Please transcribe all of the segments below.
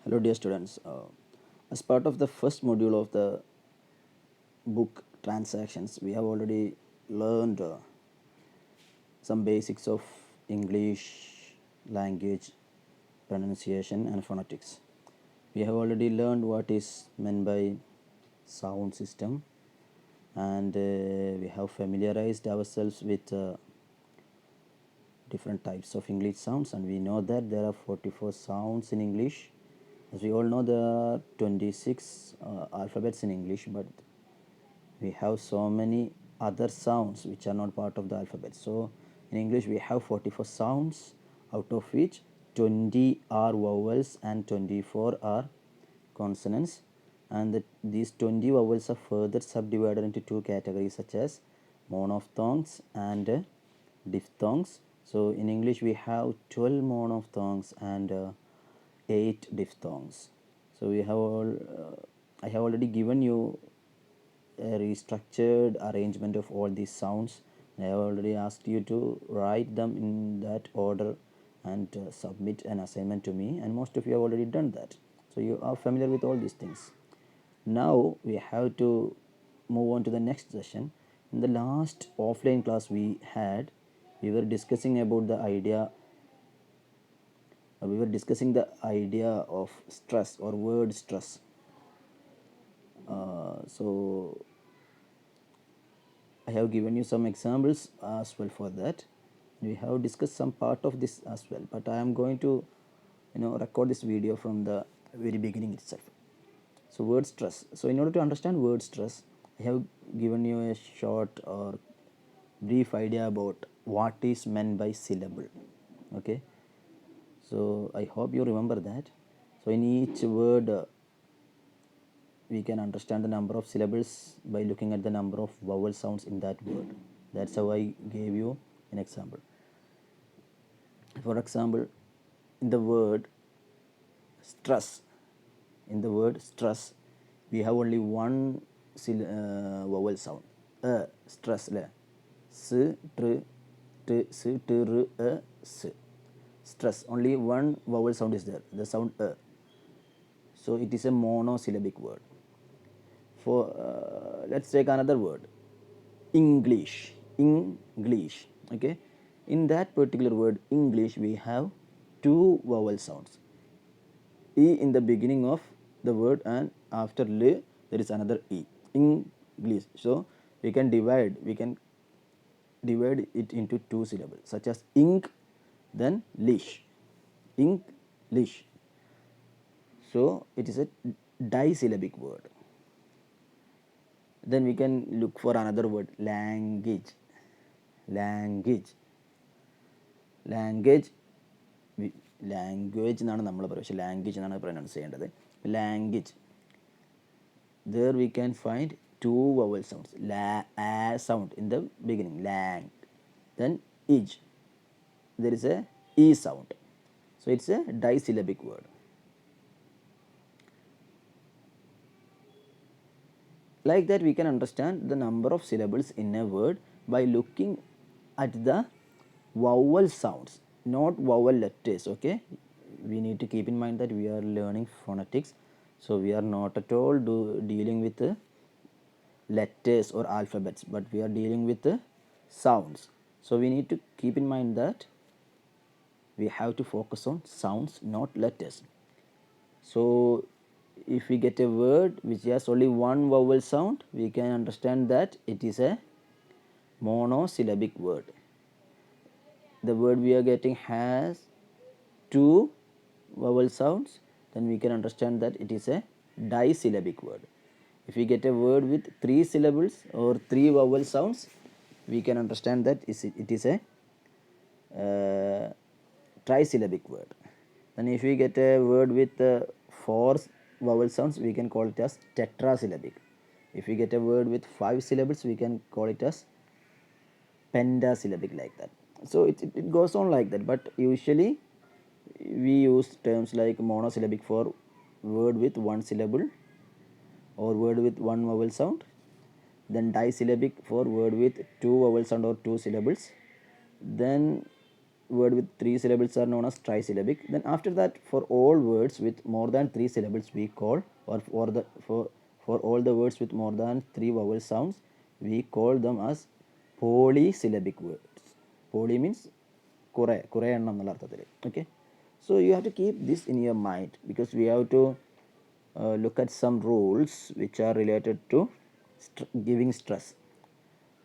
Hello, dear students. As part of the first module of the book transactions, we have already learned some basics of English language pronunciation and phonetics. We have already learned what is meant by sound system, and we have familiarized ourselves with different types of English sounds, and we know that there are 44 sounds in English. As we all know, there are 26 alphabets in English, but we have so many other sounds which are not part of the alphabet. So in English we have 44 sounds, out of which 20 are vowels and 24 are consonants, and these 20 vowels are further subdivided into two categories such as monophthongs and diphthongs. So in English we have 12 monophthongs and 8 diphthongs. So we have I have already given you a restructured arrangement of all these sounds. I have already asked you to write them in that order and submit an assignment to me, and most of you have already done that. So you are familiar with all these things. Now we have to move on to the next session. In the last offline class we were discussing about the idea we were discussing the idea of stress or word stress. So I have given you some examples as well for that. We have discussed some part of this as well, but I am going to record this video from the very beginning itself. So word stress. So in order to understand word stress, I have given you a short or brief idea about what is meant by syllable. Okay, so I hope you remember that. So in each word we can understand the number of syllables by looking at the number of vowel sounds in that word. That's how I gave you an example. For example, in the word stress, we have only one vowel sound. Stress. S, tr, t, s, t, r, s. Stress. Only one vowel sound is there. The sound So it is a monosyllabic word. For let's take another word, English. Okay, in that particular word English we have two vowel sounds, e in the beginning of the word, and after l there is another e. English. So we can divide it into two syllables such as ink, then lish. English. So it is a disyllabic word. Then we can look for another word, language. Language. Language എന്നാണ് നമ്മൾ പറയുക, പക്ഷേ language എന്നാണ് pronounce ചെയ്യേണ്ടത്. Language. There we can find two vowel sounds, a sound in the beginning, lang. Then ij, there is a e sound. So it's a disyllabic word. Like that we can understand the number of syllables in a word by looking at the vowel sounds, not vowel letters. Okay, we need to keep in mind that we are learning phonetics, so we are not at all dealing with letters or alphabets, but we are dealing with sounds. So we need to keep in mind that we have to focus on sounds, not letters. So if we get a word which has only one vowel sound, we can understand that it is a monosyllabic word. The word we are getting has two vowel sounds, then we can understand that it is a disyllabic word. If we get a word with three syllables or three vowel sounds, we can understand that it is a trisyllabic word. Then if we get a word with four vowel sounds, we can call it as tetrasyllabic. If we get a word with 5 syllables, we can call it as pentasyllabic, like that. So it goes on like that, but usually we use terms like monosyllabic for word with one syllable or word with one vowel sound, then disyllabic for word with two vowel sound or two syllables, then word with 3 syllables are known as trisyllabic. Then after that, for all words with more than 3 syllables we call, or for all the words with more than 3 vowel sounds we call them as polysyllabic words. Poly means കുറേ എണ്ണം എന്നുള്ള അർത്ഥത്തിൽ. Okay, so you have to keep this in your mind because we have to look at some rules which are related to giving stress.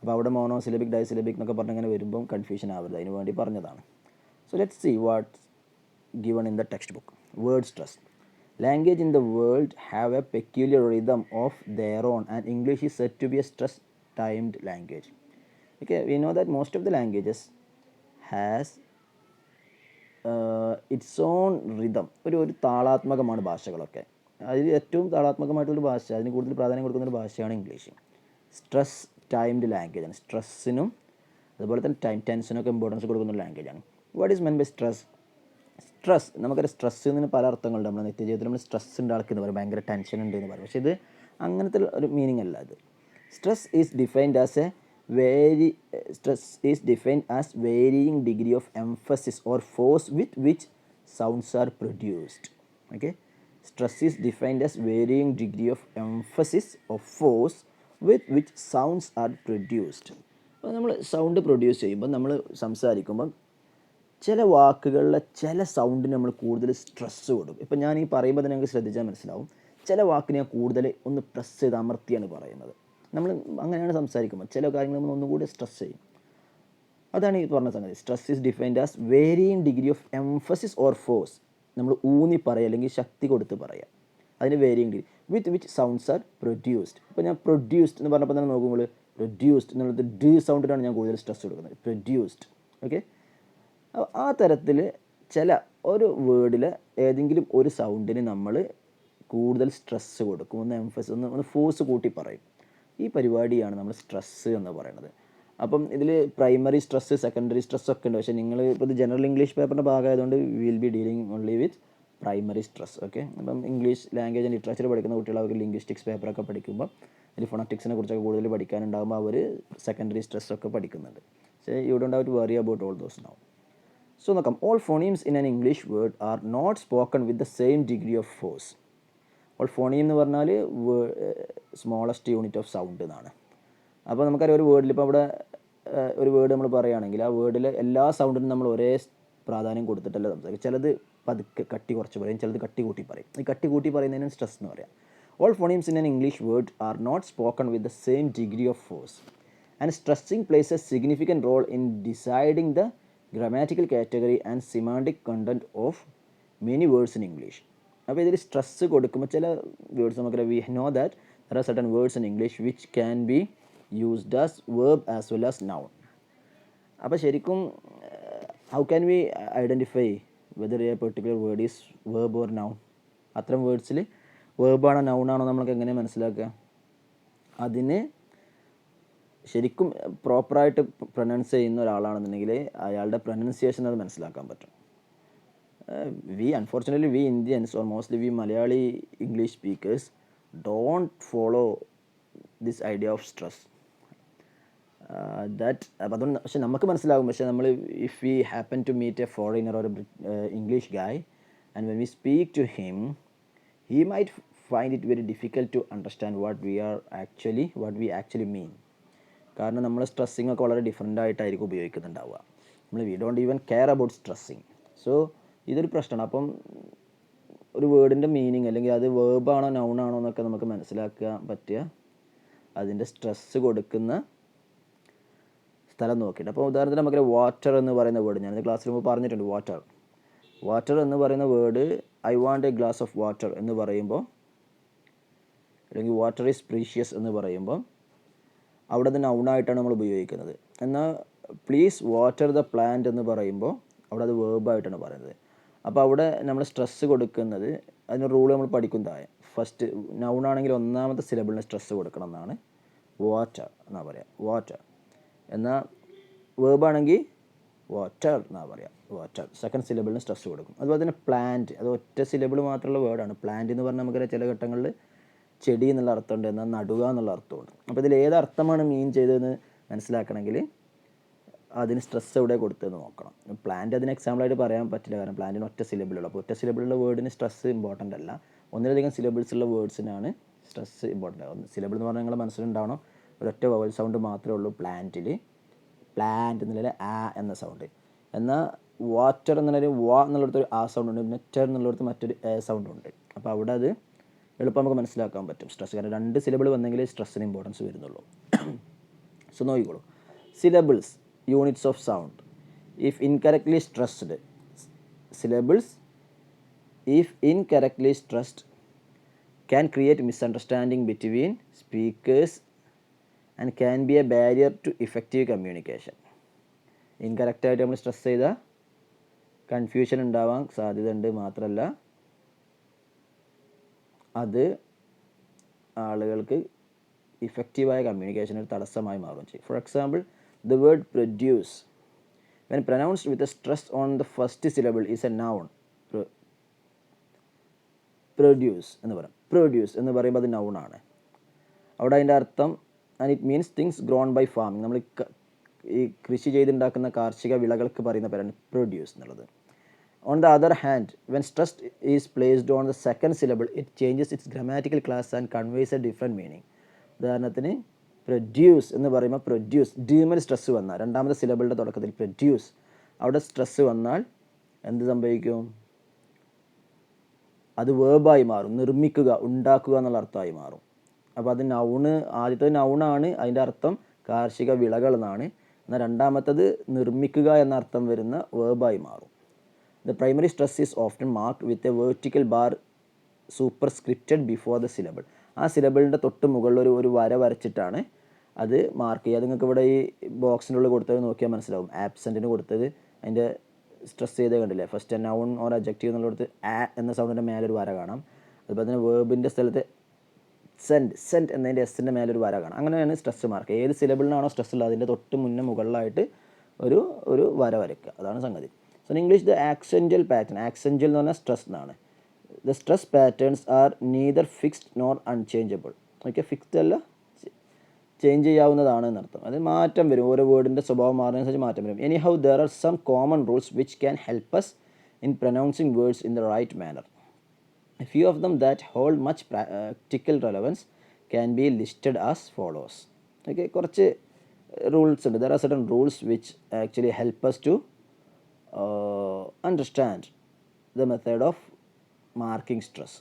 അപ്പോൾ അവിടെ monosyllabic disyllabic എന്നൊക്കെ പറഞ്ഞങ്ങനെ വരുമ്പം confusion ആവരുത്, അതിന് വേണ്ടി പറഞ്ഞതാണ്. So let's see what given in the textbook. Word stress. Language in the world have a peculiar rhythm of their own, and English is said to be a stress timed language. Okay, we know that most of the languages has it's on rhythm. ഒരു താളാത്മകമാണ് ഭാഷകളൊക്കെ. അതിൽ ഏറ്റവും താളാത്മകമായിട്ടുള്ളൊരു ഭാഷ, അതിന് കൂടുതൽ പ്രാധാന്യം കൊടുക്കുന്നൊരു ഭാഷയാണ് ഇംഗ്ലീഷ്. സ്ട്രെസ് ടൈംഡ് ലാംഗ്വേജാണ്. സ്ട്രെസ്സിനും അതുപോലെ തന്നെ ടെൻഷനൊക്കെ ഇമ്പോർട്ടൻസ് കൊടുക്കുന്ന ലാംഗ്വേജാണ്. What is meant by stress? Stress, നമുക്കൊരു സ്ട്രെസ് എന്നതിന് പല അർത്ഥങ്ങളുണ്ട്. നമ്മുടെ നിത്യജീവിതത്തിൽ നമ്മൾ സ്ട്രെസ് ഉണ്ട് ആൾക്കെന്ന് പറയും, ഭയങ്കര ടെൻഷൻ ഉണ്ട് എന്ന് പറയും. പക്ഷേ ഇത് അങ്ങനത്തെ ഒരു മീനിങ് അല്ല. ഇത് stress is defined as A varying degree of emphasis or force with which sounds are produced. Okay, stress is defined as varying degree of emphasis or force with which sounds are produced. അപ്പോൾ നമ്മൾ sound produce ചെയ്യുമ്പോൾ, നമ്മൾ സംസാരിക്കുമ്പം ചില വാക്കുകളിലെ ചില സൗണ്ടിന് നമ്മൾ കൂടുതൽ stress കൊടുക്കും. ഇപ്പം ഞാൻ ഈ പറയുമ്പോൾ തന്നെ നിങ്ങൾക്ക് ശ്രദ്ധിച്ചാൽ മനസ്സിലാവും, ചില വാക്കിനെ ഞാൻ കൂടുതൽ ഒന്ന് പ്രസ് ചെയ്ത് അമർത്തിയാണ് പറയുന്നത്. നമ്മൾ അങ്ങനെയാണ് സംസാരിക്കുമ്പോൾ ചില കാര്യങ്ങൾ നമ്മൾ ഒന്നുകൂടി സ്ട്രെസ് ചെയ്യും. അതാണ് ഈ പറഞ്ഞ സംഗതി. Stress is defined as varying degree of emphasis or force. നമ്മൾ ഊന്നി പറയുക അല്ലെങ്കിൽ ശക്തി കൊടുത്ത് പറയുക, അതിന് varying degree with which sounds are produced. ഇപ്പോൾ ഞാൻ പ്രൊഡ്യൂസ്ഡ് എന്ന് പറഞ്ഞപ്പോൾ തന്നെ നോക്കുമ്പോൾ പ്രൊഡ്യൂസ്ഡ് എന്നുള്ളത് ഡി സൗണ്ടിനാണ് ഞാൻ കൂടുതൽ സ്ട്രെസ് കൊടുക്കുന്നത്, പ്രൊഡ്യൂസ്ഡ്. ഓക്കെ, ആ തരത്തിൽ ചില ഒരു വേർഡിൽ ഏതെങ്കിലും ഒരു സൗണ്ടിന് നമ്മൾ കൂടുതൽ സ്ട്രെസ്സ് കൊടുക്കും, ഒന്ന് എംഫസിസ് ഒന്ന് ഫോഴ്സ് കൂട്ടി പറയും. ഈ പരിപാടിയാണ് നമ്മൾ സ്ട്രെസ്സ് എന്ന് പറയുന്നത്. അപ്പം ഇതിൽ പ്രൈമറി സ്ട്രെസ്സ്, സെക്കൻഡറി സ്ട്രെസ് ഒക്കെ ഉണ്ട്. പക്ഷേ നിങ്ങൾ ഇപ്പോൾ ഇത് ജനറൽ ഇംഗ്ലീഷ് പേപ്പറിൻ്റെ ഭാഗമായതുകൊണ്ട് will be dealing only with primary stress. Okay, അപ്പം ഇംഗ്ലീഷ് ലാംഗ്വേജ് ആൻഡ് ലിറ്ററേച്ചർ പഠിക്കുന്ന കുട്ടികൾ അവർക്ക് ലിംഗ്വിസ്റ്റിക്സ് പേപ്പറൊക്കെ പഠിക്കുമ്പോൾ അതിൽ ഫോണറ്റിക്സിനെ കുറിച്ചൊക്കെ കൂടുതൽ പഠിക്കാനുണ്ടാകുമ്പോൾ അവർ സെക്കൻഡറി സ്ട്രെസ്സൊക്കെ പഠിക്കുന്നുണ്ട്. പക്ഷേ you don't have to worry about all those now. So നോക്കാം, all phonemes in an English word are not spoken with the same degree of force. All phoneme എന്ന് പറഞ്ഞാൽ സ്മോളസ്റ്റ് യൂണിറ്റ് ഓഫ് സൗണ്ട് എന്നാണ്. അപ്പോൾ നമുക്കറിയാം, ഒരു വേർഡിൽ ഇപ്പോൾ അവിടെ ഒരു വേർഡ് നമ്മൾ പറയുകയാണെങ്കിൽ ആ വേർഡിൽ എല്ലാ സൗണ്ടിനും നമ്മൾ ഒരേ പ്രാധാന്യം കൊടുത്തിട്ടല്ല സംസാരിക്കും. ചിലത് പതുക്കെ കട്ടി കുറച്ച് പറയും, ചിലത് കട്ടി കൂട്ടി പറയും. ഈ കട്ടി കൂട്ടി പറയുന്നതിന് സ്ട്രെസ് എന്ന് പറയാം. All phonemes in an English word are not spoken with the same degree of force and stressing plays a significant role in deciding the grammatical category and semantic content of many words in English. അപ്പോൾ ഇതിൽ stress കൊടുക്കുമ്പോൾ ചില words നമുക്കറിയാം, we know that there are certain words in English which can be used as verb as well as noun. അപ്പോൾ ശരിക്കും how can we identify whether A particular word is verb or noun? അത്തരം വേർഡ്സിൽ വേർബാണോ നൗണാണോ നമ്മൾക്ക് എങ്ങനെ മനസ്സിലാക്കുക? അതിന് ശരിക്കും പ്രോപ്പറായിട്ട് pronounce ചെയ്യുന്ന ഒരാളാണെന്നുണ്ടെങ്കിൽ അയാളുടെ പ്രൊനൗൺസിയേഷൻ അത് മനസ്സിലാക്കാൻ പറ്റും. Unfortunately, we Indians, or mostly we Malayali English speakers, don't follow this idea of stress. അതുകൊണ്ട് പക്ഷെ നമുക്ക് മനസ്സിലാകും. പക്ഷെ നമ്മൾ if we happen to meet a foreigner or English guy and when we speak to him, he might find it very difficult to understand what we actually mean. കാരണം നമ്മൾ stressing ഒക്കെ വളരെ ഡിഫറെൻ്റ് ആയിട്ടായിരിക്കും ഉപയോഗിക്കുന്നുണ്ടാവുക. We don't even care about stressing. So ഇതൊരു പ്രശ്നമാണ്. അപ്പം ഒരു വേർഡിൻ്റെ മീനിങ് അല്ലെങ്കിൽ അത് വേർബാണോ നൗണാണോ എന്നൊക്കെ നമുക്ക് മനസ്സിലാക്കാൻ പറ്റുക അതിൻ്റെ സ്ട്രെസ്സ് കൊടുക്കുന്ന സ്ഥലം നോക്കിയിട്ട്. അപ്പോൾ ഉദാഹരണത്തിന് നമുക്ക് വാട്ടർ എന്ന് പറയുന്ന വേർഡ്, ഞാനത് ക്ലാസ്സിൽ മുമ്പ് പറഞ്ഞിട്ടുണ്ട്. വാട്ടർ എന്ന് പറയുന്ന word I want A glass of water എന്ന് പറയുമ്പോൾ, അല്ലെങ്കിൽ വാട്ടർ ഈസ് പ്രീഷ്യസ് എന്ന് പറയുമ്പോൾ അവിടെ അത് നൗണായിട്ടാണ് നമ്മൾ ഉപയോഗിക്കുന്നത്. എന്നാൽ പ്ലീസ് വാട്ടർ ദ പ്ലാന്റ് എന്ന് പറയുമ്പോൾ അവിടെ അത് വേർബായിട്ടാണ് പറയുന്നത്. അപ്പോൾ അവിടെ നമ്മൾ സ്ട്രെസ്സ് കൊടുക്കുന്നത്, അതിന് റൂൾ നമ്മൾ പഠിക്കും താഴെ. ഫസ്റ്റ് നൗണാണെങ്കിൽ ഒന്നാമത്തെ സിലബിളിന് സ്ട്രെസ്സ് കൊടുക്കണം എന്നാണ്, വാട്ടർ എന്നാ പറയുക, വാട്ടർ. എന്നാൽ വേർബാണെങ്കിൽ വാട്ടർ എന്നാ പറയുക, വാട്ടർ. സെക്കൻഡ് സിലബിളിന് സ്ട്രെസ്സ് കൊടുക്കും. അതുപോലെ തന്നെ പ്ലാന്റ്, അത് ഒറ്റ സിലബിൾ മാത്രമുള്ള വേർഡാണ്. പ്ലാന്റ് എന്ന് പറഞ്ഞാൽ നമുക്കറിയാം ചില ഘട്ടങ്ങളിൽ ചെടി എന്നുള്ള അർത്ഥമുണ്ട്, എന്നാൽ നടുക എന്നുള്ള അർത്ഥമുണ്ട്. അപ്പോൾ ഇതിൽ ഏത് അർത്ഥമാണ് മീൻ ചെയ്തതെന്ന് മനസ്സിലാക്കണമെങ്കിൽ അതിന് സ്ട്രെസ് എവിടെ കൊടുത്തതെന്ന് നോക്കണം. പ്ലാന്റ് അതിന് എക്സാമ്പിളായിട്ട് പറയാൻ പറ്റില്ല, കാരണം പ്ലാന്റിന് ഒറ്റ സിലബിളുള്ളൂ. അപ്പോൾ ഒറ്റ സിലബിളുള്ള വേർഡിന് സ്ട്രെസ് ഇമ്പോർട്ടൻ്റ് അല്ല. ഒന്നിലധികം സിലബിൾസ് ഉള്ള വേർഡ്സിനാണ് സ്ട്രെസ് ഇമ്പോർട്ടൻ്റ് ആകുന്നത്. സിലബിൾ എന്ന് പറഞ്ഞാൽ നിങ്ങളുടെ മനസ്സിലുണ്ടാവണം ഒരൊറ്റ വവൽ സൗണ്ട് മാത്രമേ ഉള്ളൂ പ്ലാന്റിൽ. പ്ലാന്റ് എന്നുള്ളതിൽ ആ എന്ന സൗണ്ട്. എന്നാൽ വാറ്റർ എന്നുള്ളൊരു വാ എന്നുള്ളിടത്ത് ഒരു ആ സൗണ്ട് ഉണ്ട്, നെറ്റർ എന്നുള്ളിടത്ത് മറ്റൊരു എ സൗണ്ട് ഉണ്ട്. അപ്പോൾ അവിടെ അത് എളുപ്പം നമുക്ക് മനസ്സിലാക്കാൻ പറ്റും സ്ട്രെസ്, കാരണം രണ്ട് സിലബിൾ വന്നെങ്കിൽ സ്ട്രെസ്സിന് ഇമ്പോർട്ടൻസ് വരുന്നുള്ളൂ. സോ നോക്കിക്കോളൂ. Syllables units of sound if incorrectly stressed. Syllables if incorrectly stressed can create misunderstanding between speakers and can be a barrier to effective communication. Incorrect ആയിട്ട് നമ്മൾ സ്ട്രെസ് ചെയ്താൽ കൺഫ്യൂഷൻ ഉണ്ടാവാൻ സാധ്യതയുണ്ട്. മാത്രമല്ല അത് ആളുകൾക്ക് ഇഫക്റ്റീവായ കമ്മ്യൂണിക്കേഷന് ഒരു തടസ്സമായി മാറുകയും ചെയ്യും. For example, the word produce when pronounced with a stress on the first syllable is A noun. Produce എന്ന് പറയും. പ്രൊഡ്യൂസ് എന്ന് പറയുമ്പോൾ അത് നൗണാണ്. അവിടെ അതിൻ്റെ അർത്ഥം and it means things grown by farming. നമ്മൾ ഈ കൃഷി ചെയ്തുണ്ടാക്കുന്ന കാർഷിക വിളകൾക്ക് പറയുന്ന പേരാണ് പ്രൊഡ്യൂസ് എന്നുള്ളത്. On the other hand, when stress is placed on the second syllable it changes it's grammatical class and conveys A different meaning. ഉദാഹരണത്തിന് പ്രൊഡ്യൂസ് എന്ന് പറയുമ്പോൾ പ്രൊഡ്യൂസ് ഡീമൽ സ്ട്രെസ് വന്നാൽ, രണ്ടാമത്തെ സിലബിളുടെ തുടക്കത്തിൽ പ്രൊഡ്യൂസ്, അവിടെ സ്ട്രെസ് വന്നാൽ എന്ത് സംഭവിക്കും? അത് വേർബായി മാറും. നിർമ്മിക്കുക, ഉണ്ടാക്കുക എന്നുള്ള അർത്ഥമായി മാറും. അപ്പോൾ അത് നൗണ്, ആദ്യത്തെ നൗണാണ്, അതിൻ്റെ അർത്ഥം കാർഷിക വിളകൾ എന്നാണ്. എന്നാൽ രണ്ടാമത്തത് നിർമ്മിക്കുക എന്ന അർത്ഥം വരുന്ന വേർബായി മാറും. The primary stress is often marked with a vertical bar superscripted before the syllable. ആ സിലബിളിൻ്റെ തൊട്ട് മുകളിൽ ഒരു വര വരച്ചിട്ടാണ് അത് മാർക്ക് ചെയ്യുക. അത് നിങ്ങൾക്ക് ഇവിടെ ഈ ബോക്സിൻ്റെ ഉള്ളിൽ കൊടുത്തത് നോക്കിയാൽ മനസ്സിലാവും. ആബ്സെൻറ്റിന് കൊടുത്തത് അതിൻ്റെ സ്ട്രെസ് ചെയ്തേ കണ്ടില്ലേ? ഫസ്റ്റ് നൗൺ ഓർ അഡ്ജക്റ്റീവ് എന്നുള്ളിടത്ത് ആ എന്ന സൗണ്ടിൻ്റെ മേലൊരു വര കാണാം. അതുപോലെ തന്നെ വേർബിൻ്റെ സ്ഥലത്ത് സെൻറ്റ് എന്നതിൻ്റെ എസിൻ്റെ മേലൊരു വര കാണാം. അങ്ങനെയാണ് സ്ട്രെസ് മാർക്ക്. ഏത് സിലബിളിനാണോ സ്ട്രെസ് ഉള്ളത് അതിൻ്റെ തൊട്ട് മുകളിലായിട്ട് ഒരു വര വരയ്ക്കുക. അതാണ് സംഗതി. So in English the accentual pattern, accentual എന്ന് പറഞ്ഞാൽ സ്ട്രെസ് എന്നാണ്. The stress patterns are neither fixed nor unchangeable. Okay, fixed അല്ല, ചേഞ്ച് ചെയ്യാവുന്നതാണ് എന്നർത്ഥം. അത് മാറ്റം വരും, ഓരോ വേർഡിൻ്റെ സ്വഭാവം മാറുന്നതിനനുസരിച്ച് മാറ്റം വരും. Anyhow there are some common rules which can help us in pronouncing words in the right manner. A few of them that hold much practical relevance can be listed as follows. Okay, കുറച്ച് rules ഉണ്ട്. There are certain rules which actually help us to understand the method of marking stress.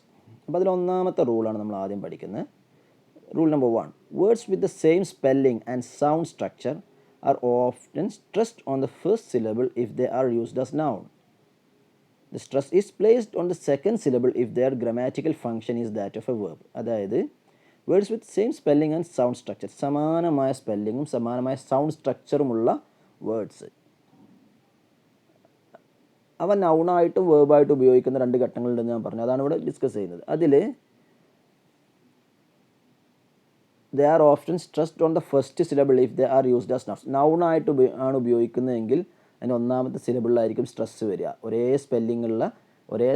അപ്പോൾ അതിൽ ഒന്നാമത്തെ റൂളാണ് നമ്മൾ ആദ്യം പഠിക്കുന്നത്. Rule number 1. Words with the same spelling and sound structure are often stressed on the first syllable if they are used as noun. The stress is placed on the second syllable if their grammatical function is that of a verb. അതായത് words with same spelling and sound structure, സമാനമായ സ്പെല്ലിങ്ങും സമാനമായ sound സ്ട്രക്ചറുമുള്ള words, അവ നൗണായിട്ടും വേർബായിട്ടും ഉപയോഗിക്കുന്ന രണ്ട് ഘട്ടങ്ങളുണ്ടെന്ന് ഞാൻ പറഞ്ഞു. അതാണ് ഇവിടെ ഡിസ്കസ് ചെയ്യുന്നത്. അതിൽ they are often stressed on the first syllable if they are used as nouns. നൗണായിട്ട് ആണ് ഉപയോഗിക്കുന്നതെങ്കിൽ അതിന് ഒന്നാമത്തെ സിലബിളിലായിരിക്കും സ്ട്രെസ് വരിക. ഒരേ സ്പെല്ലിങ്ങുള്ള ഒരേ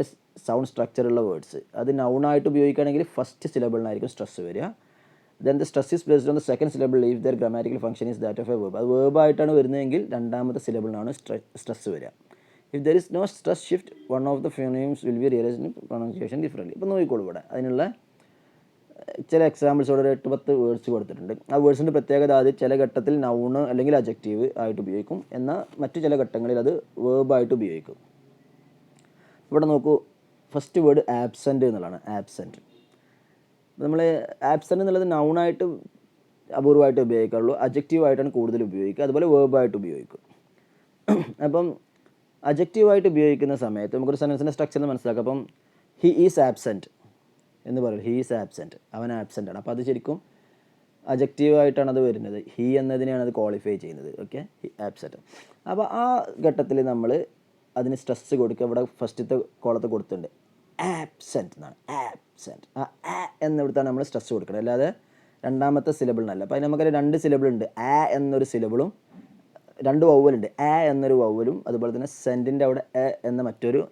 സൗണ്ട് സ്ട്രക്ചറുള്ള വേർഡ്സ് അത് നൗണായിട്ട് ഉപയോഗിക്കുകയാണെങ്കിൽ ഫസ്റ്റ് സിലബിളിനായിരിക്കും സ്ട്രെസ് വരിക. Then the stress is placed on the second syllable if their grammatical function is that of a verb. അത് വേർബായിട്ടാണ് വരുന്നതെങ്കിൽ രണ്ടാമത്തെ സിലബിളിനാണ് സ്ട്രെസ് വരിക. If there is no stress shift one of the phonemes will be realised in pronunciation differently. ഇപ്പോൾ നോക്കിക്കോളൂ, ഇവിടെ അതിനുള്ള ചില എക്സാമ്പിൾസോടെ 8-10 വേർഡ്സ് കൊടുത്തിട്ടുണ്ട്. ആ വേർഡ്സിൻ്റെ പ്രത്യേകത അത് ചില ഘട്ടത്തിൽ നൗണ് അല്ലെങ്കിൽ അഡ്ജക്റ്റീവ് ആയിട്ട് ഉപയോഗിക്കും, എന്നാൽ മറ്റു ചില ഘട്ടങ്ങളിൽ അത് വേർബായിട്ട് ഉപയോഗിക്കും. ഇവിടെ നോക്കൂ, ഫസ്റ്റ് വേർഡ് ആബ്സെൻറ്റ് എന്നുള്ളതാണ്. ആബ്സെൻറ്റ് നമ്മൾ ആബ്സെൻറ്റ് എന്നുള്ളത് നൗണായിട്ട് അപൂർവമായിട്ട് ഉപയോഗിക്കാറുള്ളൂ, അഡ്ജക്റ്റീവായിട്ടാണ് കൂടുതൽ ഉപയോഗിക്കുക, അതുപോലെ വേർബായിട്ട് ഉപയോഗിക്കും. അപ്പം അഡ്ജക്റ്റീവായിട്ട് ഉപയോഗിക്കുന്ന സമയത്ത് നമുക്കൊരു സെൻറ്റൻസിൻ്റെ സ്ട്രക്ചർ മനസ്സിലാക്കാം. അപ്പം ഹി ഈസ് ആബ്സെൻറ്റ് എന്ന് പറയും. ഹീ ഈസ് ആബ്സെൻറ്റ്, അവൻ ആബ്സെൻ്റ് ആണ്. അപ്പോൾ അത് ശരിക്കും അഡ്ജക്റ്റീവായിട്ടാണ് അത് വരുന്നത്. ഹീ എന്നതിനെയാണ് അത് ക്വാളിഫൈ ചെയ്യുന്നത്. Okay, he absent. അപ്പോൾ ആ ഘട്ടത്തിൽ നമ്മൾ അതിന് സ്ട്രെസ് കൊടുക്കുക. ഇവിടെ ഫസ്റ്റത്തെ കോളത്ത് കൊടുത്തിട്ടുണ്ട് ആബ്സെൻറ്റ് എന്നാണ്. ആബ്സെൻറ്റ്, ആ എന്നിടത്താണ് നമ്മൾ സ്ട്രെസ് കൊടുക്കുന്നത്, അല്ലാതെ രണ്ടാമത്തെ സിലബിളിനല്ല. അപ്പോൾ അതിന് നമുക്കൊരു 2 സിലബിളുണ്ട്. ആ എന്നൊരു സിലബിളും 2 വവ്വലുണ്ട്. ആ എന്നൊരു വവ്വലും അതുപോലെ തന്നെ സെൻറ്റിൻ്റെ അവിടെ എ എന്ന മറ്റൊരു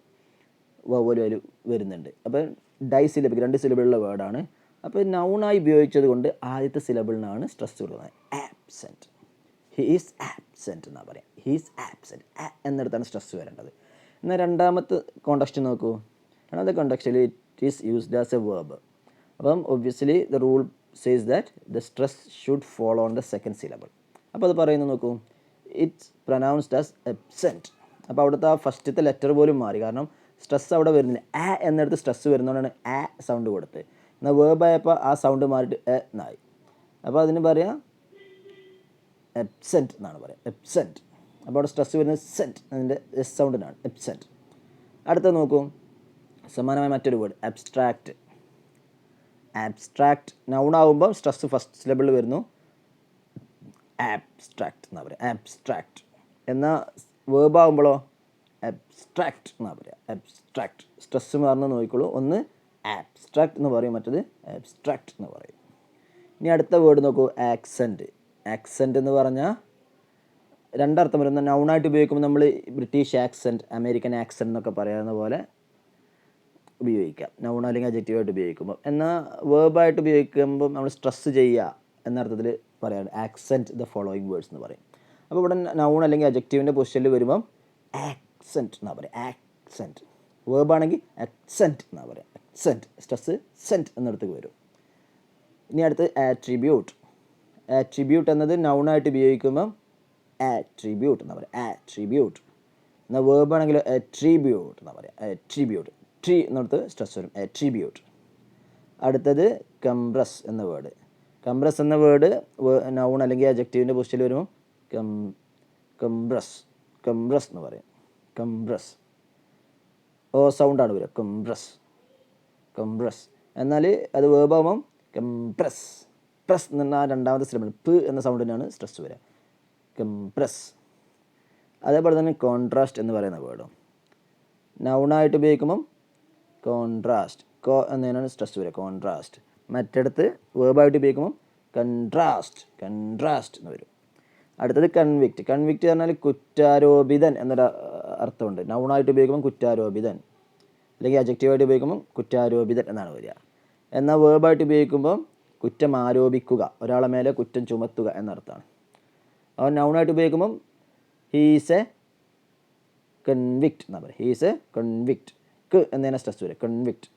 വവ്വലും അതിൽ വരുന്നുണ്ട്. അപ്പോൾ ഡൈസിലബിക് 2 സിലബിളുള്ള വേർഡാണ്. അപ്പോൾ നൗണായി ഉപയോഗിച്ചത് കൊണ്ട് ആദ്യത്തെ സിലബിളിനാണ് സ്ട്രെസ് കൊടുക്കുന്നത്. ആബ്സെൻറ്റ്, ഹി ഈസ് ആബ്സെൻറ്റ് എന്നാണ് പറയാം. He he's absent. എന്നിടത്താണ് സ്ട്രെസ് വരേണ്ടത്. എന്നാൽ രണ്ടാമത്തെ കോണ്ടക്സ്റ്റ് നോക്കൂ. രണ്ടാമത്തെ കോണ്ടക്സ്റ്റിൽ it is used as a verb. അപ്പം obviously the rule says that the stress should follow on the second syllable. അപ്പോൾ അത് പറയുന്നത് നോക്കൂ, ഇറ്റ്സ് പ്രൊനൗൺസ്ഡ് ആസ് എബ്സെൻറ്റ്. അപ്പോൾ അവിടുത്തെ ആ ഫസ്റ്റത്തെ ലെറ്റർ പോലും മാറി. കാരണം സ്ട്രെസ് അവിടെ വരുന്നില്ല. എന്നിടത്ത് സ്ട്രെസ് വരുന്നതുകൊണ്ടാണ് സൗണ്ട് കൊടുത്ത്. എന്നാൽ വേർബായപ്പോൾ ആ സൗണ്ട് മാറിയിട്ട് എന്നായി. അപ്പോൾ അതിന് പറയാം എബ്സെൻറ്റ് എന്നാണ് പറയുക, എബ്സെൻറ്റ്. അപ്പോൾ അവിടെ സ്ട്രെസ് വരുന്നത് സെൻറ്റ്, അതിൻ്റെ എസ് സൗണ്ടിനാണ്, എബ്സെൻറ്റ്. അടുത്ത നോക്കൂ, സമാനമായ മറ്റൊരു വേർഡ് അബ്സ്ട്രാക്റ്റ്. ആബ്സ്ട്രാക്റ്റ് നൗൺ ആകുമ്പോൾ സ്ട്രെസ് ഫസ്റ്റ് സിലബിളിൽ വരുന്നു, ആബ്സ്ട്രാക്റ്റ് എന്നാ പറയുക, ആബ്സ്ട്രാക്റ്റ്. എന്നാൽ വേർബ് ആകുമ്പോഴോ അബ്സ്ട്രാക്റ്റ് എന്നാ പറയുക, അബ്സ്ട്രാക്റ്റ്. സ്ട്രെസ് മാറുന്ന നോക്കിക്കോളൂ, ഒന്ന് ആബ്സ്ട്രാക്റ്റ് എന്ന് പറയും, മറ്റത് അബ്സ്ട്രാക്റ്റ് എന്ന് പറയും. ഇനി അടുത്ത വേർഡ് നോക്കൂ, ആക്സെൻറ്റ്. ആക്സെൻറ്റ് എന്ന് പറഞ്ഞാൽ രണ്ടർത്ഥം വരുന്ന. നൗണായിട്ട് ഉപയോഗിക്കുമ്പോൾ നമ്മൾ ബ്രിട്ടീഷ് ആക്സെൻറ്റ്, അമേരിക്കൻ ആക്സെൻറ്റ് എന്നൊക്കെ പറയാവുന്ന പോലെ ഉപയോഗിക്കാം, നൗൺ അല്ലെങ്കിൽ അഡ്ജക്റ്റീവായിട്ട് ഉപയോഗിക്കുമ്പോൾ. എന്നാൽ വേർബായിട്ട് ഉപയോഗിക്കുമ്പോൾ നമ്മൾ സ്ട്രെസ് ചെയ്യുക എന്നർത്ഥത്തിൽ പറയാം, ആക്സെൻറ്റ് ദ ഫോളോയിങ് വേർഡ്സ് എന്ന് പറയും. അപ്പോൾ ഇവിടെ നൗൺ അല്ലെങ്കിൽ അഡ്ജക്റ്റീവിൻ്റെ പൊസിഷനിൽ വരുമ്പം ആക്സെൻറ്റ് എന്നാ പറയുക, ആക്സെൻറ്റ്. വേർബാണെങ്കിൽ അക്സെൻറ്റ് എന്നാ പറയുക, അക്സെൻറ്റ്. സ്ട്രെസ് സെൻറ്റ് എന്നിടത്തേക്ക് വരും. ഇനി അടുത്ത് ആട്രിബ്യൂട്ട്. ആട്രിബ്യൂട്ട് എന്നത് നൗണായിട്ട് ഉപയോഗിക്കുമ്പം ആട്രിബ്യൂട്ട് എന്നാ പറയുക, ആട്രിബ്യൂട്ട്. എന്നാൽ വേർബാണെങ്കിലോ അട്രിബ്യൂട്ട് എന്നാ പറയുക, അട്രിബ്യൂട്ട്. ട്രീ എന്നിടത്ത് സ്ട്രെസ് വരും, അട്രിബ്യൂട്ട്. അടുത്തത് കംപ്രസ് എന്ന വേർഡ്. കംപ്രസ് എന്ന വേർഡ് നൗൺ അല്ലെങ്കിൽ അഡ്ജക്റ്റീവിൻ്റെ പൊസിഷനിൽ വരുമ്പോൾ കംപ്രസ്, കംപ്രസ് എന്ന് പറയും, കംപ്രസ്. ഓ സൗണ്ടാണ് വരിക, കംപ്രസ്, കംപ്രസ്. എന്നാൽ അത് വേർബാകുമ്പം കംപ്രസ്, പ്രസ് എന്ന് പറഞ്ഞാൽ രണ്ടാമത്തെ സിലബിൾ പ് എന്ന സൗണ്ടിനാണ് സ്ട്രെസ് വരിക, കംപ്രസ്. അതേപോലെ തന്നെ കോൺട്രാസ്റ്റ് എന്ന് പറയുന്ന വേർഡും നൗണായിട്ട് ഉപയോഗിക്കുമ്പം കോൺട്രാസ്റ്റ്, കോ എന്നതിനാണ് സ്ട്രെസ് വരിക, കോൺട്രാസ്റ്റ്. മറ്റിടത്ത് വേർബായിട്ട് ഉപയോഗിക്കുമ്പം കൺട്രാസ്റ്റ്, കൺട്രാസ്റ്റ് എന്ന് വരും. അടുത്തത് കൺവിക്റ്റ്. കൺവിക്റ്റ് പറഞ്ഞാൽ കുറ്റാരോപിതൻ എന്നൊരു അർത്ഥമുണ്ട്. നൗണായിട്ട് ഉപയോഗിക്കുമ്പം കുറ്റാരോപിതൻ, അല്ലെങ്കിൽ അഡ്ജക്റ്റീവായിട്ട് ഉപയോഗിക്കുമ്പം കുറ്റാരോപിതൻ എന്നാണ് വരിക. എന്നാൽ വേർബായിട്ട് ഉപയോഗിക്കുമ്പം കുറ്റം ആരോപിക്കുക, ഒരാളെ മേലെ കുറ്റം ചുമത്തുക എന്നർത്ഥമാണ്. അവൻ നൗണായിട്ട് ഉപയോഗിക്കുമ്പം ഹീസ് എ കൺവിക്റ്റ് എന്നാ പറയുക, ഹീസ് എ കൺവിക്റ്റ്. ക്ക് എന്നതിനെ സ്ട്രെസ് വരിക, കൺവിക്റ്റ്.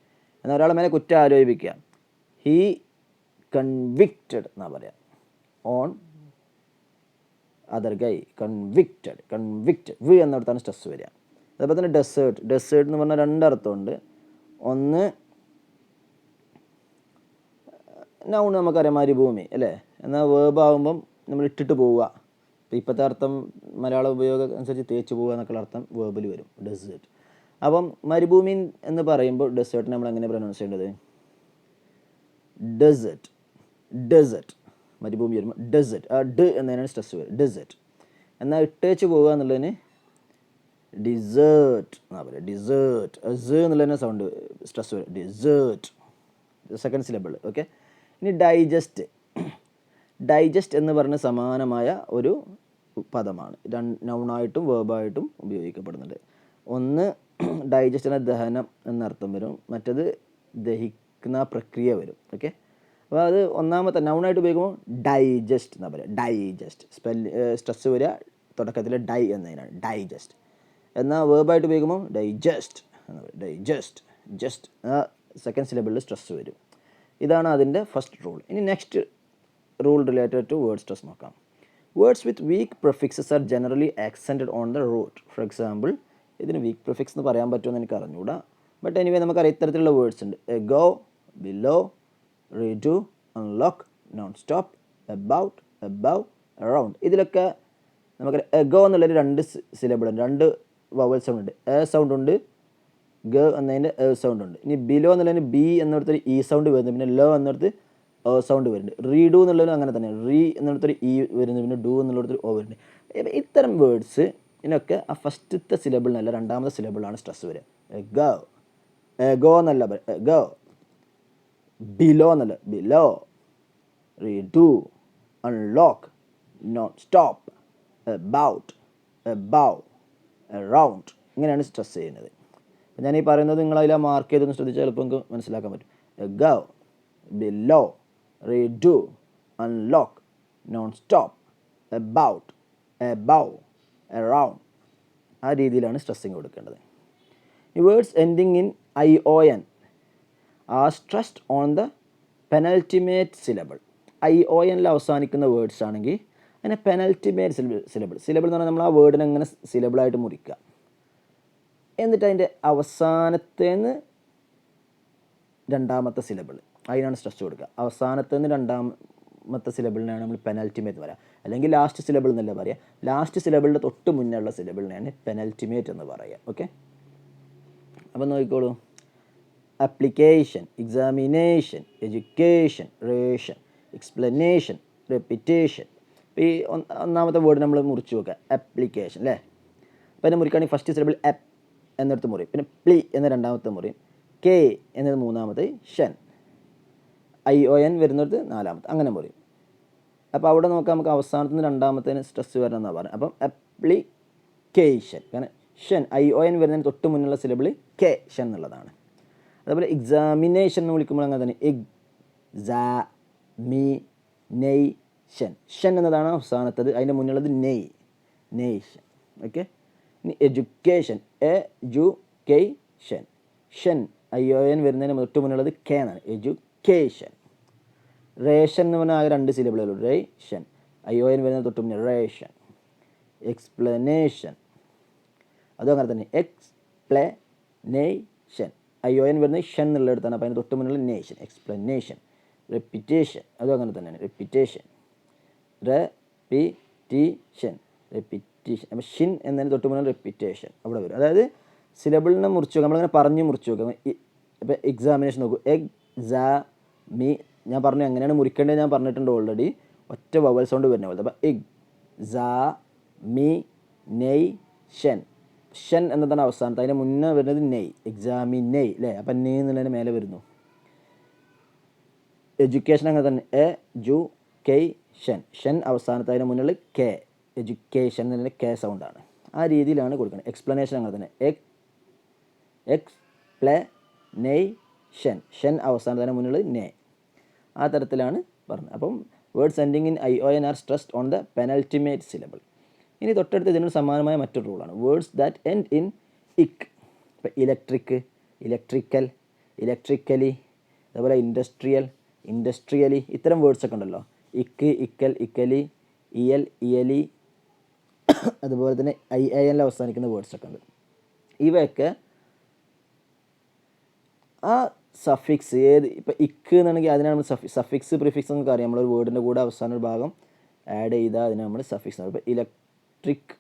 എന്നാൽ ഒരാളെ മേലെ കുറ്റം ആരോപിക്കുക, ഹീ കൺവിക്റ്റഡ് എന്നാ പറയുക, on other guy, convicted, convict. വി എന്നിടത്താണ് സ്ട്രെസ് വരിക. അതേപോലെ തന്നെ ഡെസേർട്ട്. ഡെസേർട്ട് എന്ന് പറഞ്ഞാൽ രണ്ടർത്ഥമുണ്ട്. ഒന്ന് നൗൺ നമുക്കറിയാം, മരുഭൂമി അല്ലേ. എന്നാൽ വേർബ് ആകുമ്പം നമ്മൾ ഇട്ടിട്ട് പോവുക. അപ്പോൾ ഇപ്പോഴത്തെ അർത്ഥം മലയാള ഉപയോഗം അനുസരിച്ച് തേച്ച് പോവുക എന്നൊക്കെയുള്ള അർത്ഥം വേർബിൽ വരും, ഡെസേർട്ട്. അപ്പം മരുഭൂമി എന്ന് പറയുമ്പോൾ ഡെസേർട്ടിനെ നമ്മൾ എങ്ങനെ പ്രൊനൗൺസ് ചെയ്യേണ്ടത്? Desert, desert. മരുഭൂമി വരുമ്പോൾ ഡെസേർട്ട്, ആ ഡ് എന്നതിനാണ് സ്ട്രെസ് വരും, ഡെസേർട്ട്. എന്നാൽ ഇട്ടേച്ച് പോവുക എന്നുള്ളതിന് ഡിസേർട്ട് എന്നാ പറയുക, ഡിസേർട്ട്. എന്നുള്ളതിന് സൗണ്ട് സ്ട്രെസ് വരും, ഡിസേർട്ട്, സെക്കൻഡ് സിലബിൾ. ഓക്കെ. ഇനി ഡൈജസ്റ്റ്. ഡൈജസ്റ്റ് എന്ന് പറഞ്ഞ സമാനമായ ഒരു പദമാണ്, നൗണായിട്ടും വേർബായിട്ടും ഉപയോഗിക്കപ്പെടുന്നുണ്ട്. ഒന്ന് ഡൈജസ്റ്റ് എന്ന ദഹനം എന്നർത്ഥം വരും, മറ്റത് ദഹിക്കുന്ന പ്രക്രിയ വരും. ഓക്കെ. അപ്പോൾ അത് ഒന്നാമത്തെ നൗണായിട്ട് ഉപയോഗിക്കുമ്പോൾ ഡൈജസ്റ്റ് എന്നാ പറയുക, ഡൈജസ്റ്റ്. സ്ട്രെസ് വരിക തുടക്കത്തിൽ ഡൈ എന്നതിനാണ്, ഡൈജസ്റ്റ്. എന്നാൽ വേർബായിട്ട് ഉപയോഗിക്കുമ്പോൾ ഡൈജസ്റ്റ് എന്ന് പറയും, ഡൈജസ്റ്റ്, ജസ്റ്റ്. സെക്കൻഡ് സിലബിളിൽ സ്ട്രെസ് വരും. ഇതാണ് അതിൻ്റെ ഫസ്റ്റ് റൂൾ. ഇനി next rule related to word stress നോക്കാം. Words with weak prefixes are generally accented on the root. For example, ഇതിന് വീക്ക് പ്രിഫിക്സ് എന്ന് പറയാൻ പറ്റുമെന്ന് എനിക്ക് അറിഞ്ഞുകൂടാ. ബട്ട് എനിവേ നമുക്കറിയാം ഇത്തരത്തിലുള്ള വേർഡ്സ് ഉണ്ട്. Ago, below, redo, unlock, nonstop, about, above, around. ഇതിലൊക്കെ നമുക്കറിയാം ഗോ എന്നുള്ളൊരു രണ്ട് സിലബിളുണ്ട്, രണ്ട് വവൽ സൗണ്ട് ഉണ്ട്. എ സൗണ്ട് ഉണ്ട്, ഗ എന്നതിൻ്റെ എ സൗണ്ട് ഉണ്ട്. ഇനി ബിലോ എന്നുള്ളതിന് ബി എന്നിടത്തൊരു ഇ സൗണ്ട് വരുന്നു, പിന്നെ ലോ എന്നിടത്ത് ഒ സൗണ്ട് വരുന്നുണ്ട്. റീഡു എന്നുള്ളതിനും അങ്ങനെ തന്നെ, റീ എന്നിടത്തൊരു ഇ വരുന്നു, പിന്നെ ഡു എന്നുള്ളിടത്തൊരു ഒ വരുന്നുണ്ട്. ഇത്തരം വേർഡ്സ് ഇതിനൊക്കെ ആ ഫസ്റ്റത്തെ സിലബിളിനല്ല രണ്ടാമത്തെ സിലബിളാണ് സ്ട്രെസ് വരിക. ഗോ, ഗോ എന്നല്ല ഗോ. ബിലോ എന്നല്ല below. Redo, unlock, nonstop, about, above, around. ഇങ്ങനെയാണ് സ്ട്രെസ് ചെയ്യുന്നത്. അപ്പം ഞാൻ ഈ പറയുന്നത് നിങ്ങളതിൽ മാർക്ക് ചെയ്തൊന്ന് ശ്രദ്ധിച്ചാൽ ചിലപ്പോൾ നിങ്ങൾക്ക് മനസ്സിലാക്കാൻ പറ്റും. Go, below, redo, unlock, nonstop, about, above, around. ആ രീതിയിലാണ് സ്ട്രെസ്സിങ് കൊടുക്കേണ്ടത്. ഈ words ending in ION are stressed on the penultimate syllable. IONൽ അവസാനിക്കുന്ന വേർഡ്സ് ആണെങ്കിൽ അതിനെ പെനൽറ്റിമേറ്റ് സിലബിൾ എന്ന് പറഞ്ഞാൽ നമ്മൾ ആ വേർഡിനെ അങ്ങനെ സിലബിളായിട്ട് മുറിക്കുക, എന്നിട്ട് അതിൻ്റെ അവസാനത്തേന്ന് രണ്ടാമത്തെ സിലബിൾ, അതിനാണ് സ്ട്രെസ് കൊടുക്കുക. അവസാനത്തേന്ന് രണ്ടാമത്തെ സിലബിളിനാണ് നമ്മൾ പെനൽറ്റിമേറ്റ് എന്ന് പറയുക, അല്ലെങ്കിൽ ലാസ്റ്റ് സിലബിൾ എന്നല്ല പറയുക. ലാസ്റ്റ് സിലബിളിൻ്റെ തൊട്ട് മുന്നേ ഉള്ള സിലബിളിനെയാണ് പെനൽറ്റിമേറ്റ് എന്ന് പറയുക. ഓക്കെ, അപ്പം നോക്കിക്കോളൂ. Application, examination, education, ration, explanation, repetition. ഇപ്പോൾ ഈ ഒന്നാമത്തെ വേർഡ് നമ്മൾ മുറിച്ച് നോക്കുക, അപ്ലിക്കേഷൻ അല്ലേ. അപ്പോൾ അതിനെ മുറിക്കുകയാണെങ്കിൽ ഫസ്റ്റ് സിലബിൾ അപ്പ് എന്നിടത്ത് മുറിയും, പിന്നെ പ്ലി എന്ന രണ്ടാമത്തെ മുറിയും, കെ എന്നത് മൂന്നാമത്തെ, ഷൻ ION വരുന്നിടത്ത് നാലാമത്തെ, അങ്ങനെ മുറിയും. അപ്പോൾ അവിടെ നോക്കാം, നമുക്ക് അവസാനത്തിന് രണ്ടാമത്തേന് സ്ട്രെസ് വരണം എന്നാണ് പറയുന്നത്. അപ്പം അപ്ലിക്കേഷൻ, കാരണം ഷൻ ION വരുന്നതിന് തൊട്ട് മുന്നുള്ള സിലബിൾ കെ ഷൻ എന്നുള്ളതാണ്. അതേപോലെ എക്സാമിനേഷൻ എന്ന് വിളിക്കുമ്പോൾ അങ്ങനെ തന്നെ എക്സാമിനേഷൻ, ഷൻ എന്നതാണ് അവസാനത്തത്, അതിൻ്റെ മുന്നുള്ളത് നെയ്ഷൻ. ഓക്കെ, ഇനി എഡ്യൂക്കേഷൻ, എഡ്യൂക്കേഷൻ, ഷൻ ION വരുന്നതിന് തൊട്ട് മുന്നുള്ളത് കെ എന്നാണ്, എഡ്യൂക്കേഷൻ. റേഷൻ എന്ന് പറഞ്ഞാൽ ആകെ 2 സിലബിളുള്ളൂ, റേഷൻ, ION വരുന്നതിന് തൊട്ട് മുന്നേ റേഷൻ. എക്സ്പ്ലനേഷൻ, അതും അങ്ങനെ തന്നെ, എക്സ്പ്ലനേഷൻ, ION വരുന്നത് ഷൻ എന്നുള്ളിടത്താണ്, അപ്പോൾ അതിന് തൊട്ട് മുന്നുള്ള നേഷൻ, എക്സ്പ്ലനേഷൻ. റെപ്പിറ്റേഷൻ, അതും അങ്ങനെ തന്നെയാണ്, റെപ്പിറ്റേഷൻ, റെപ്പിറ്റേഷൻ. അപ്പോൾ ഷിൻ എന്നതിന് തൊട്ട് മുന്നുള്ള റെപ്പിറ്റേഷൻ അവിടെ വരും. അതായത് സിലബിളിനെ മുറിച്ച് നോക്കുക, നമ്മളിങ്ങനെ പറഞ്ഞ് മുറിച്ച് നോക്കുക. ഇപ്പോൾ എക്സാമിനേഷൻ നോക്കൂ, ഞാൻ പറഞ്ഞു എങ്ങനെയാണ് മുറിക്കേണ്ടത് ഞാൻ പറഞ്ഞിട്ടുണ്ട് ഓൾറെഡി, ഒറ്റ വവൽ സൗണ്ട് വരുന്ന പോലെ. അപ്പോൾ എക്സാമിനേഷൻ, ഷൻ എന്നതാണ് അവസാനത്തെ, അതിന് മുന്നേ വരുന്നത് എക്സാമിനേ അല്ലേ. അപ്പം എന്നുള്ളതിന് മേലെ വരുന്നു. എഡ്യൂക്കേഷൻ അങ്ങനെ തന്നെ, എഡ്യൂക്കേഷൻ, ഷൻ അവസാനത്തെ, അതിന് മുന്നിൽ കെ, എഡ്യൂക്കേഷൻ എന്നതിന് കെ സൗണ്ടാണ്. ആ രീതിയിലാണ് കൊടുക്കുന്നത്. എക്സ്പ്ലനേഷൻ അങ്ങനെ തന്നെ, എക്സ്പ്ലനേഷൻ, ഷൻ അവസാനത്തിന് മുന്നിൽ ആ തരത്തിലാണ് പറഞ്ഞത്. അപ്പം words ending in ION are stressed on the penultimate syllable. ഇനി തൊട്ടടുത്ത് ഇതിനോട് സമാനമായ മറ്റൊരു റൂളാണ്, വേർഡ്സ് ദാറ്റ് എൻഡ് ഇൻ ഇക്. ഇപ്പോൾ ഇലക്ട്രിക്, ഇലക്ട്രിക്കൽ, ഇലക്ട്രിക്കലി, അതുപോലെ ഇൻഡസ്ട്രിയൽ, ഇൻഡസ്ട്രിയലി, ഇത്തരം വേർഡ്സ് ഒക്കെ ഉണ്ടല്ലോ. ഇക്ക്, ഇക്കൽ, ഇക്കലി, ഇയൽ, ഇയലി, അതുപോലെ തന്നെ IANൽ അവസാനിക്കുന്ന വേർഡ്സ് ഒക്കെ ഉണ്ട്. ഇവയൊക്കെ ആ സഫിക്സ് ഏത്, ഇപ്പോൾ ഇക്ക് എന്നാണെങ്കിൽ അതിനാണ് നമ്മൾ സഫിക്സ് പ്രിഫിക്സ് എന്നൊക്കെ അറിയാം. നമ്മളൊരു വേർഡിൻ്റെ കൂടെ അവസാന ഒരു ഭാഗം ആഡ് ചെയ്താൽ അതിനെ നമ്മൾ സഫിക്സ് എന്നാണ്. ഇപ്പോൾ ഇലക്ട്രിക്,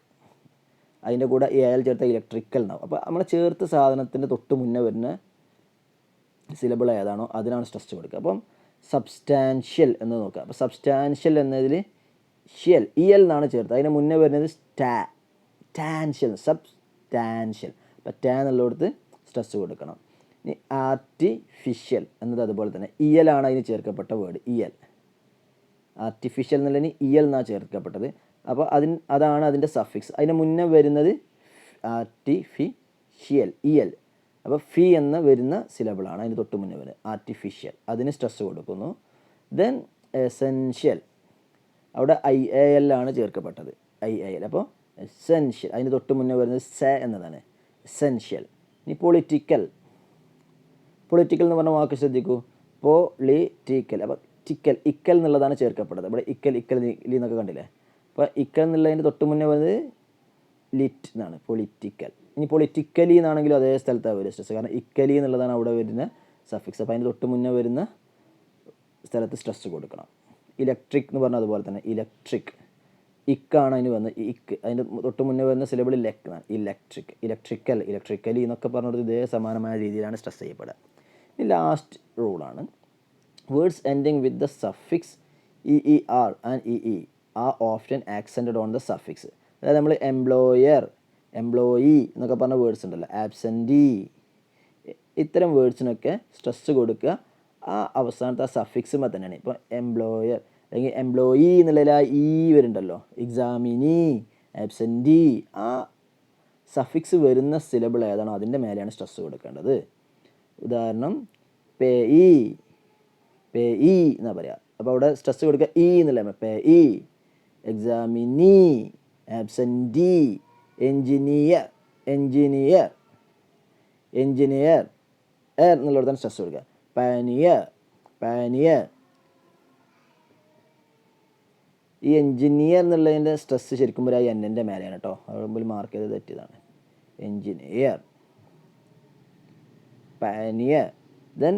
അതിൻ്റെ കൂടെ AL ചേർത്ത ഇലക്ട്രിക്കൽ എന്നാവും. അപ്പോൾ നമ്മൾ ചേർത്ത സാധനത്തിൻ്റെ തൊട്ട് മുന്നേ വരുന്ന സിലബിൾ ഏതാണോ അതിനാണ് സ്ട്രെസ് കൊടുക്കുക. അപ്പം സബ്സ്റ്റാൻഷ്യൽ എന്ന് നോക്കുക. അപ്പോൾ സബ്സ്റ്റാൻഷ്യൽ എന്നതിൽ ഷ്യൽ, EL എന്നാണ് ചേർത്തത്, അതിന് മുന്നേ വരുന്നത് ടാൻഷ്യൽ, സബ്സ്റ്റാൻഷ്യൽ. അപ്പോൾ ടാൻ എന്നുള്ളിടത്ത് സ്ട്രെസ് കൊടുക്കണം. ഇനി ആർട്ടിഫിഷ്യൽ എന്നത് അതുപോലെ തന്നെ, EL ആണ് അതിന് ചേർക്കപ്പെട്ട വേർഡ്, EL. ആർട്ടിഫിഷ്യൽ എന്നുള്ളതിന് EL എന്നാണ് ചേർക്കപ്പെട്ടത്. അപ്പോൾ അതാണ് അതിൻ്റെ സഫിക്സ്. അതിന് മുന്നേ വരുന്നത് ആർട്ടിഫിഷ്യൽ, EL. അപ്പോൾ ഫി എന്ന വരുന്ന സിലബിളാണ് അതിന് തൊട്ട് മുന്നേ വരുന്നത്, ആർട്ടിഫിഷ്യൽ, അതിന് സ്ട്രെസ് കൊടുക്കുന്നു. ദെൻ എസെൻഷ്യൽ, അവിടെ IAL ആണ് ചേർക്കപ്പെട്ടത്, IAL. അപ്പോൾ എസെൻഷ്യൽ, അതിന് തൊട്ട് മുന്നേ വരുന്നത് എന്നതാണ്, എസെൻഷ്യൽ. ഇനി പൊളിറ്റിക്കൽ എന്ന് പറഞ്ഞ വാക്ക് ശ്രദ്ധിക്കൂ, പൊളിറ്റിക്കൽ. അപ്പോൾ ഇക്കൽ എന്നുള്ളതാണ് ചേർക്കപ്പെട്ടത്. ഇവിടെ ഇക്കൽ എന്നൊക്കെ കണ്ടില്ലേ. അപ്പോൾ ഇക്കൽ എന്നുള്ളതിൻ്റെ തൊട്ട് മുന്നേ വരുന്നത് ലിറ്റ് എന്നാണ്, പൊളിറ്റിക്കൽ. ഇനി പൊളിറ്റിക്കലി എന്നാണെങ്കിലും അതേ സ്ഥലത്താണ് വരുന്നത് സ്ട്രെസ്, കാരണം ഇക്കലി എന്നുള്ളതാണ് അവിടെ വരുന്ന സഫിക്സ്. അപ്പോൾ അതിൻ്റെ തൊട്ട് മുന്നേ വരുന്ന സ്ഥലത്ത് സ്ട്രെസ് കൊടുക്കണം. ഇലക്ട്രിക് എന്ന് പറഞ്ഞാൽ അതുപോലെ തന്നെ, ഇലക്ട്രിക്, ഇക്കാണ് അതിന് വന്നത്, ഇക്ക്, അതിൻ്റെ തൊട്ട് മുന്നേ വരുന്ന സിലബിൾ ലെക്ക് എന്നാണ്, ഇലക്ട്രിക്, ഇലക്ട്രിക്കൽ, ഇലക്ട്രിക്കലി എന്നൊക്കെ പറഞ്ഞത് ഇതേ സമാനമായ രീതിയിലാണ് സ്ട്രെസ് ചെയ്യപ്പെടുക. ഇനി ലാസ്റ്റ് റൂളാണ്, words ending with the suffix EER and EE are often accented on the suffix. അതായത് നമ്മൾ എംപ്ലോയർ, എംപ്ലോയി എന്നൊക്കെ പറഞ്ഞ വേർഡ്സ് ഉണ്ടല്ലോ, ആബ്സെൻറ്റി, ഇത്തരം വേർഡ്സിനൊക്കെ സ്ട്രെസ് കൊടുക്കുക ആ അവസാനത്തെ ആ സഫിക്സുമ്പോൾ തന്നെയാണ്. ഇപ്പോൾ എംപ്ലോയർ അല്ലെങ്കിൽ എംപ്ലോയി എന്നുള്ളതിൽ ആ വരുന്നുണ്ടല്ലോ, എക്സാമിനി, ആബ്സെൻറ്റി, ആ സഫിക്സ് വരുന്ന സിലബിൾ ഏതാണോ അതിൻ്റെ മേലെയാണ് സ്ട്രെസ് കൊടുക്കേണ്ടത്. ഉദാഹരണം പേയി എന്നാ പറയുക. അപ്പോൾ അവിടെ സ്ട്രെസ് കൊടുക്കുക എന്നുള്ള, payee, examinee, absentee, engineer, engineer, engineer, എർ എന്നുള്ളിടത്താണ് സ്ട്രെസ് കൊടുക്കുക. Pannier, pannier. ഈ എൻജിനീയർ എന്നുള്ളതിൻ്റെ സ്ട്രെസ് ശരിക്കും ഒരു എൻ്റെ മേലെയാണ് കേട്ടോ, അവിടെ മാർക്ക് ചെയ്ത് തെറ്റിയതാണ്. Engineer, pannier. ദെൻ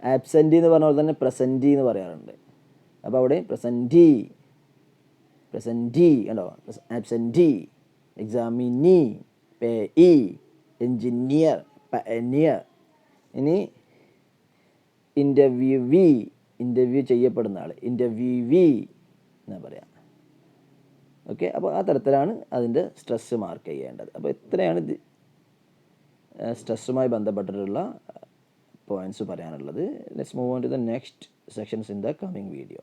ആബ്സെൻറ്റി എന്ന് പറഞ്ഞ പോലെ തന്നെ പ്രസൻറ്റി എന്ന് പറയാറുണ്ട്. അപ്പോൾ അവിടെ പ്രസൻറ്റി, പ്രസൻറ്റി കണ്ടോ, ആബ്സെൻറ്റി, എക്സാമിനി, പേഇ, എൻജിനീയർ, പാനിയർ. ഇനി ഇൻ്റർവ്യൂവി, ഇൻ്റർവ്യൂ ചെയ്യപ്പെടുന്ന ആൾ, ഇൻ്റർവ്യൂവി എന്നാ പറയാം. ഓക്കെ, അപ്പോൾ ആ തരത്തിലാണ് അതിൻ്റെ സ്ട്രെസ്സ് മാർക്ക് ചെയ്യേണ്ടത്. അപ്പോൾ ഇത്രയാണ് സ്ട്രെസ്സുമായി ബന്ധപ്പെട്ടിട്ടുള്ള പോയിൻറ്റ്സ് പറയാനുള്ളത്. Let's move on to the next sections in the coming video.